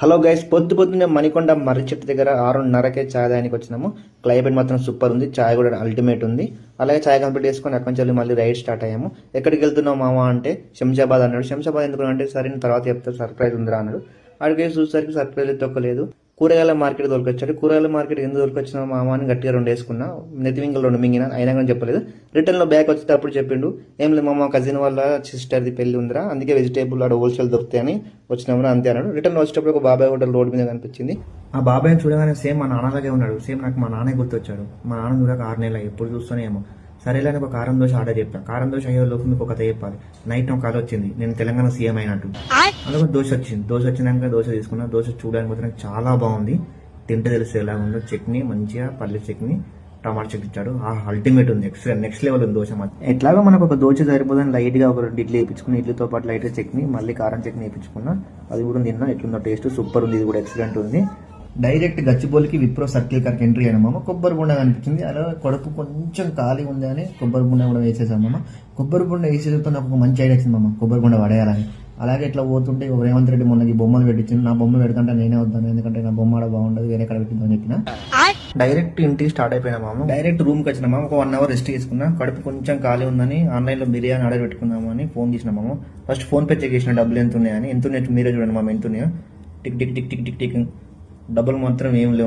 Hello guys, పొద్దున్నే మణికొండ మర్రి చెట్టు దగ్గర 6:30కే చాయ్ తాగడానికి వచ్చినాము. క్లైమేట్ మాత్రం సూపర్ ఉంది, చాయ్ కూడా అల్టిమేట్ ఉంది. అలాగే చాయ్ కంప్లీట్ చేసుకొని అక్కడి నుంచి మళ్ళీ రైడ్ స్టార్ట్ అయ్యాము. ఎక్కడికి వెళ్తున్నావు మామ అంటే శంషాబాద్ అన్నాడు. శంషాబాద్ ఎందుకు అంటే సరే నేను తర్వాత చెప్తా, సర్ప్రైజ్ ఉందిరా అన్నాడు. అక్కడికి చూసేసరికి సర్ప్రైజ్ తొక్కలేదు. కూరగాయల మార్కెట్ దొరికొచ్చాడు. కూరగాయల మార్కెట్ ఎందుకు దొరికొచ్చిన మామ అని గట్టిగా 2 వేసుకున్నా. నెత్తివింగలు 2 మింగిన, అయినా కానీ చెప్పలేదు. రిటర్న్ లో బ్యాక్ వచ్చేటప్పుడు చెప్పిండు, ఏం లేదు మామ, కజిన్ వాళ్ళ సిస్టర్ది పెళ్లి ఉందిరా, అందుకే వెజిటేబుల్ ఆడ హోల్సేల్ దొరుకుతాయని వచ్చినాము అంతే అన్నాడు. రిటర్న్ వచ్చేటప్పుడు ఒక బాబాయ్ హోటల్ రోడ్ మీద కనిపించింది. ఆ బాబాయ్ చూడగానే సేమ్ మా నాన్నలాగే ఉన్నాడు. సేమ్ నాకు మా నాన్నే గుర్తొచ్చాడు. మా నాన్న చూడక 6 నెలలు ఎప్పుడు చూస్తూనే ఏమో. సరేలే ఒక కారం దోశ ఆర్డర్ చెప్పాను. కారం దోశ అయ్యే లోపు మీకు ఒక కథ చెప్పాలి. నైట్ ఒక కథ వచ్చింది, నేను తెలంగాణ సీఎం అయినట్టు. అందులో దోశ వచ్చింది. దోశ వచ్చినాక దోశ తీసుకున్నా. దోశ చూడడానికి మాత్రం చాలా బాగుంది. తింటే తెలిస్తే ఎలా ఉందో. చట్నీ మంచిగా పల్లి చట్నీ, టమాటా చట్నీ ఇచ్చాడు. అల్టిమేట్ ఉంది, నెక్స్ట్ లెవెల్ ఉంది దోశ మాత్రం. ఎట్లాగో మనకు ఒక దోశ సరిపోదని లైట్ గా ఒక 2 ఇడ్లీ వేయించుకుని, ఇడ్లీతో పాటు లైట్ చట్నీ, మళ్ళీ కారం చట్నీ వేయించుకున్నా. అది కూడా తిన్నా. ఎట్లుందో టేస్ట్ సూపర్ ఉంది. ఇది కూడా ఎక్సలెంట్ ఉంది. డైరెక్ట్ గచ్చిబౌలికి విప్రో సర్కిల్ కార్కి ఎంట్రీ అయినామమ్మ. కొబ్బరి బుండ కనిపించింది. అలా కడుపు కొంచెం ఖాళీ ఉంది అని కొబ్బరి బుండ కూడా వేసేసామమ్మ. కొబ్బరి బుండ వేసేతో నాకు ఒక మంచి ఐడియా వచ్చిందమ్మ, కొబ్బరి బుండ పడేయాలని. అలాగే ఇట్లా పోతుంటే రేవంత్ రెడ్డి మొన్నకి బొమ్మలు పెట్టించింది. నా బొమ్మ పెడుతుంటే నేనే వద్దాను, ఎందుకంటే నా బొమ్మ ఆడ బాగుండదు, వేరే కడ పెట్టిందని చెప్పిన. డైరెక్ట్ ఇంటికి స్టార్ట్ అయిపోయినామా. డైరెక్ట్ రూమ్కి వచ్చినామా. ఒక 1 అవర్ రెస్ట్ తీసుకున్నా. కడుపు కొంచెం ఖాళీ ఉందని ఆన్లైన్లో బిర్యానీ ఆర్డర్ పెట్టుకుందాము అని ఫోన్ చేసినామా. ఫస్ట్ ఫోన్ పే చెక్ చేసిన డబ్బులు ఎంత ఉన్నాయని. ఎంత ఉన్నాయి మీరే చూడండి మామ, ఎంత ఉన్నాయో. Tick tick tick tick tick tick. డబ్బులు మాత్రం ఏం లేవు.